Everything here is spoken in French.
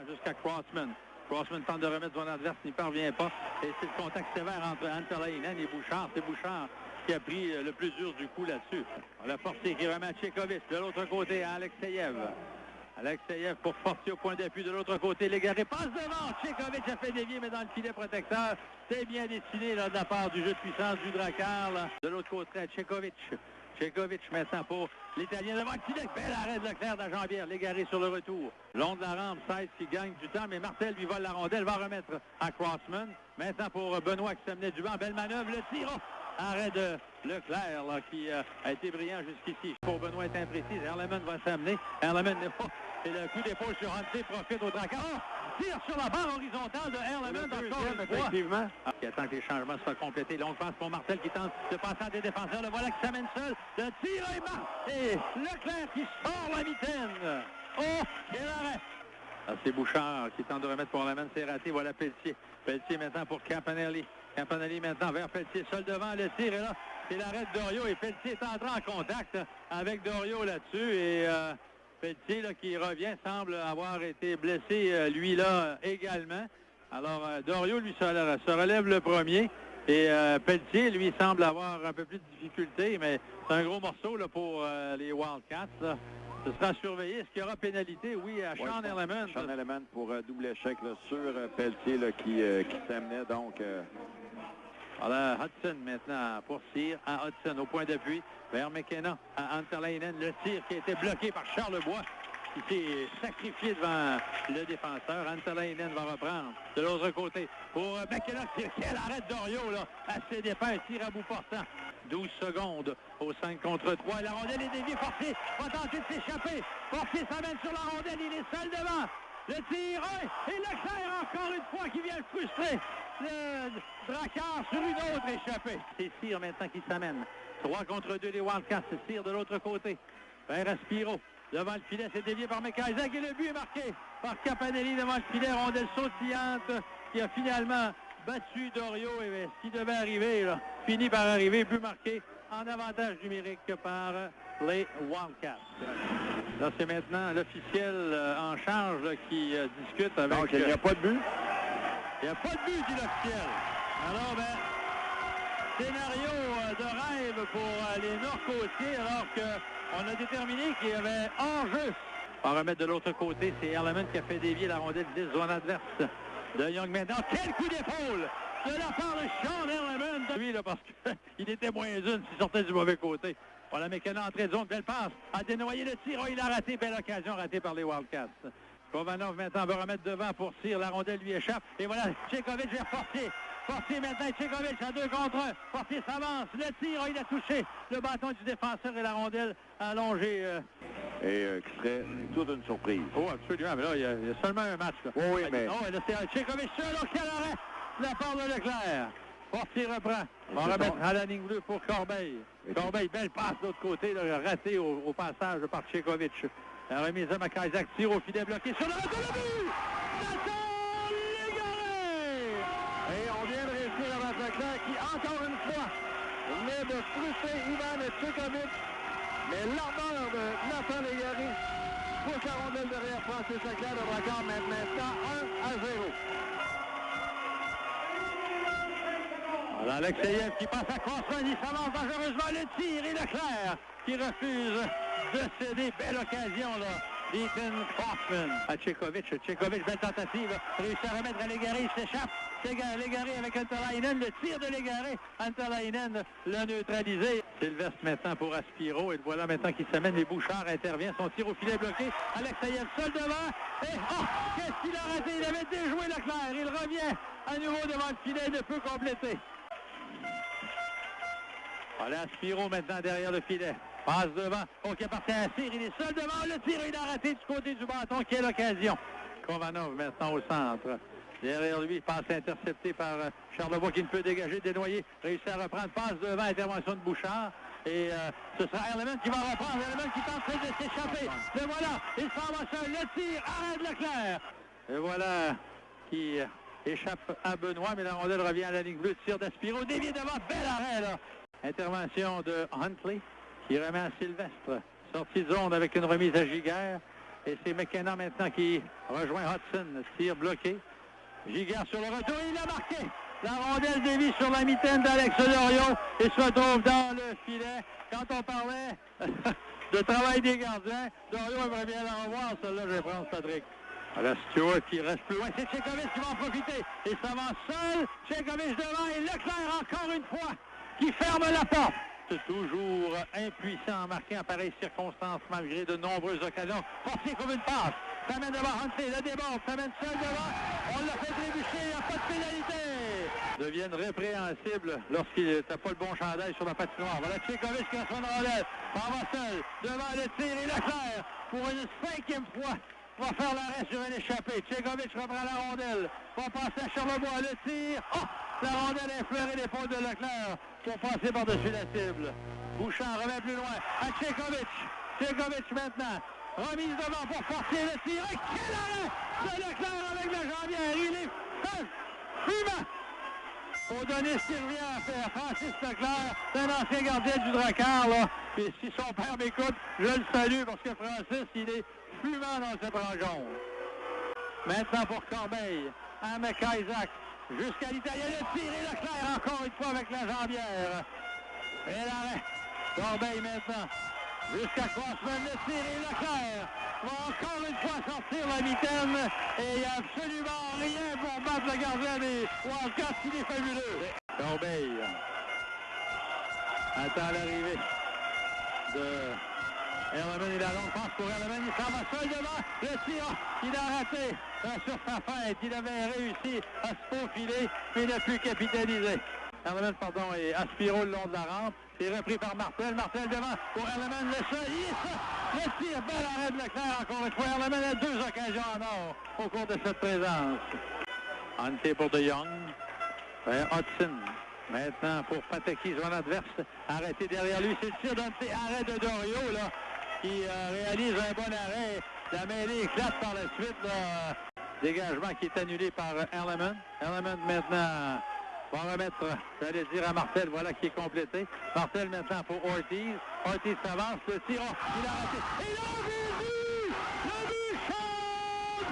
Jusqu'à Crossman. Crossman tente de remettre son adverse, n'y parvient pas. Et c'est le contact sévère entre Antolainen et Bouchard. C'est Bouchard qui a pris le plus dur du coup là-dessus. Le Fortier qui remet à Tchekovic. De l'autre côté, à Alexeyev. Alexeyev pour Fortier au point d'appui. De l'autre côté, Légaré passe devant. Tchekovic a fait dévier, mais dans le filet protecteur. C'est bien dessiné là, de la part du jeu de puissance du Drakkar. Là. De l'autre côté, Tchekovic. Tchekovic maintenant pour l'Italien devant le filet. Bel arrêt de Leclerc de la jambière. Légaré sur le retour. Long de la rampe, 16 qui gagne du temps, mais Martel lui vole la rondelle. Va remettre à Crossman. Maintenant pour Benoît qui s'amenait du banc. Belle manœuvre. Le tir. Arrêt de Leclerc là, qui a été brillant jusqu'ici. Pour Benoît est imprécis. Erleman va s'amener. Erleman n'est pas. Et le coup d'épaule sur Huntley profite au Drakkar. Oh! Tire sur la barre horizontale de Erleman encore une fois. Effectivement. Qui attend que les changements soient complétés. Longue passe pour Martel qui tente de passer à des défenseurs. Le voilà qui s'amène seul. Le tir est marqué. Et Leclerc qui sort la mitaine. Oh! Quel arrêt! C'est Bouchard qui tente de remettre pour Erleman. C'est raté. Voilà Pelletier. Pelletier maintenant pour Campanelli. Campanelli maintenant vers Pelletier. Seul devant. Le tir est là. C'est l'arrêt de Doriot. Et Pelletier est entré en contact avec Doriot là-dessus. Et Pelletier là, qui revient semble avoir été blessé lui là également. Alors Doriot lui se relève le premier et Pelletier lui semble avoir un peu plus de difficulté, mais c'est un gros morceau là, pour les Wildcats. Là. Ce sera surveillé. Est-ce qu'il y aura pénalité? Oui, à Sean Erleman. Sean Erleman pour double échec là, sur Pelletier là, qui s'amenait donc. Alors, Hudson maintenant pour tir à Hudson au point d'appui vers McKenna à Antolainen. Le tir qui a été bloqué par Charlebois qui s'est sacrifié devant le défenseur. Antolainen va reprendre de l'autre côté pour McKenna. Quel arrêt de Doriot là, assez d'épais, un tir à bout portant. 12 secondes au 5 contre 3. La rondelle est déviée. Fortier va tenter de s'échapper. Fortier s'amène sur la rondelle. Il est seul devant. Le tir, et Leclerc encore une fois qui vient le frustrer. Le Drakkar sur une autre échappée. C'est Cyr maintenant qui s'amène. 3 contre 2 les Wildcats. C'est Cyr de l'autre côté. Vers Aspiro. Devant le filet, c'est dévié par McIsaac et le but est marqué par Campanelli devant le filet. Rondelle sautillante qui a finalement battu Doriot. Et ce qui devait arriver, là, finit par arriver. But marqué en avantage numérique par les Wildcats. Là, c'est maintenant l'officiel en charge là, qui discute avec... Donc, il n'y a pas de but? Il n'y a pas de but, dit l'officiel. Alors, scénario de rêve pour les Nord-Côtiers, alors qu'on a déterminé qu'il y avait hors-jeu. On va remettre de l'autre côté, c'est Erleman qui a fait dévier la rondelle de zone adverse de Young maintenant. Quel coup d'épaule de la part de Sean Erleman. Lui, là, parce qu'il était moins une s'il sortait du mauvais côté. Voilà, McKenna entrée de zone, belle passe, a dénoyé le tir, il a raté, belle occasion ratée par les Wildcats. Kovanov maintenant va remettre devant pour Cyr, la rondelle lui échappe, et voilà, Tchekovic vers Fortier. Fortier maintenant, Tchekovic à 2 contre 1. Fortier s'avance, le tir, il a touché le bâton du défenseur et la rondelle allongée. Et qui serait toute une surprise. Oh, absolument, mais là, il y a seulement un match. Là. Oui, mais... Oh, là, c'est Tchekovic seul, oh, quel arrêt de la part de Leclerc. Fortier reprend. On va remettre à la ligne bleue pour Corbeil. Corbeil, belle passe de l'autre côté, là, raté au passage par Tchekovic. La remise à McIsaac, tire au filet bloqué sur le but! Nathan Légaré! Et on vient de réussir à battre Leclerc qui, encore une fois, venait de frustrer Ivan Tchekovic. Mais l'ardeur de Nathan Légaré pousse la rondelle derrière Francis Leclerc de Drakkar maintenant 1-0. Alors, Alexeyev qui passe à Crossman, il s'avance dangereusement, le tir et Leclerc qui refuse de céder. Belle occasion, là. Ethan Crossman à Tchekovic. Tchekovic, belle tentative. Réussit à remettre à Légaré, il s'échappe. Légaré avec Antolainen. Le tir de Légaré. Antolainen l'a neutralisé. Sylvestre maintenant pour Aspiro. Et voilà maintenant qu'il s'amène. Les Bouchard intervient. Son tir au filet bloqué. Alexeyev seul devant. Et oh, qu'est-ce qu'il a raté? Il avait déjoué Leclerc. Il revient à nouveau devant le filet. Il ne peut compléter. Voilà Aspiro maintenant derrière le filet. Passe devant. OK, parti à Cyr. Il est seul devant. Le tir, il a raté du côté du bâton. Quelle occasion. Kovanov maintenant au centre. Derrière lui, passe intercepté par Charlebois qui ne peut dégager. Desnoyers réussit à reprendre. Passe devant. Intervention de Bouchard. Et ce sera Erleman qui va reprendre. Erleman qui tente de s'échapper. Le voilà. Il s'en va seul. Le tir. Arrête Leclerc. Et voilà qui échappe à Benoît. Mais la rondelle revient à la ligne bleue. Tir d'Aspiro. Dévié devant. Bel arrêt là. Intervention de Huntley qui remet à Sylvestre. Sortie de zone avec une remise à Giguère. Et c'est McKenna maintenant qui rejoint Hudson. Tir bloqué. Giguère sur le retour. Il a marqué. La rondelle dévie sur la mitaine d'Alex Dorion et se retrouve dans le filet. Quand on parlait de travail des gardiens, Dorion aimerait bien la revoir. Celle-là, je vais prendre Patrick. Alors Stewart qui reste plus loin. C'est Tchekovic qui va en profiter. Et ça va seul. Tchekovic devant et Leclerc encore une fois qui ferme la porte. Toujours impuissant en marquant en pareille circonstance malgré de nombreuses occasions. Forcé comme une passe. Ça mène devant Huntley, le déborde, ça mène seul devant. On l'a fait trébucher, il n'y a pas de pénalité. Deviennent répréhensibles lorsqu'il n'a pas le bon chandail sur la patinoire. Voilà Tchekovic qui a son rondelle. S'en va seul, devant le tir et Leclerc pour une 5e fois. Va faire l'arrêt sur un échappé. Tchekovic reprend la rondelle. Va passer à Charlebois. Le tir. Oh! La rondelle a effleuré l'épaule de Leclerc pour passer par-dessus la cible. Bouchard remet plus loin à Tchekovic. Tchekovic maintenant. Remise devant pour forcer le tir. Et quel arrêt de Leclerc avec la jambière. Il est fumant. Pour donner ce qu'il revient à faire. Francis Leclerc, c'est un ancien gardien du Drakkar, là. Et si son père m'écoute, je le salue parce que Francis, il est fumant dans cette rencontre. Maintenant pour Corbeil, à McIsaac, jusqu'à l'Italien, le tir et Leclerc encore une fois avec la jambière. Et l'arrêt. Corbeil maintenant, jusqu'à Crossman, le tir et Leclerc va encore une fois sortir la mitaine. Et il n'y a absolument rien pour battre le gardien des Wildcats, il est fabuleux. Corbeil attend l'arrivée de Erleman et la longue passe pour Erleman. Il s'en va seul devant. Le tir, il a raté sur sa fête. Il avait réussi à se faufiler, mais il n'a plus capitalisé. Erleman, pardon, et Aspiro le long de la rampe. C'est repris par Martel. Martel devant pour Erleman. Le seul, le tir, bel arrêt de Leclerc encore une fois. Erleman a 2 occasions en or au cours de cette présence. Ante pour De Jong. Vers Hudson. Maintenant pour Pataki, son adverse, arrêté derrière lui. C'est le tir d'un arrêt de Dorio, là, qui réalise un bon arrêt. La mêlée éclate par la suite. Là, dégagement qui est annulé par Erleman. Erleman maintenant va remettre, j'allais dire à Martel, voilà qui est complété. Martel maintenant pour Ortiz. Ortiz s'avance, le tir, il a raté. Et là, le but chante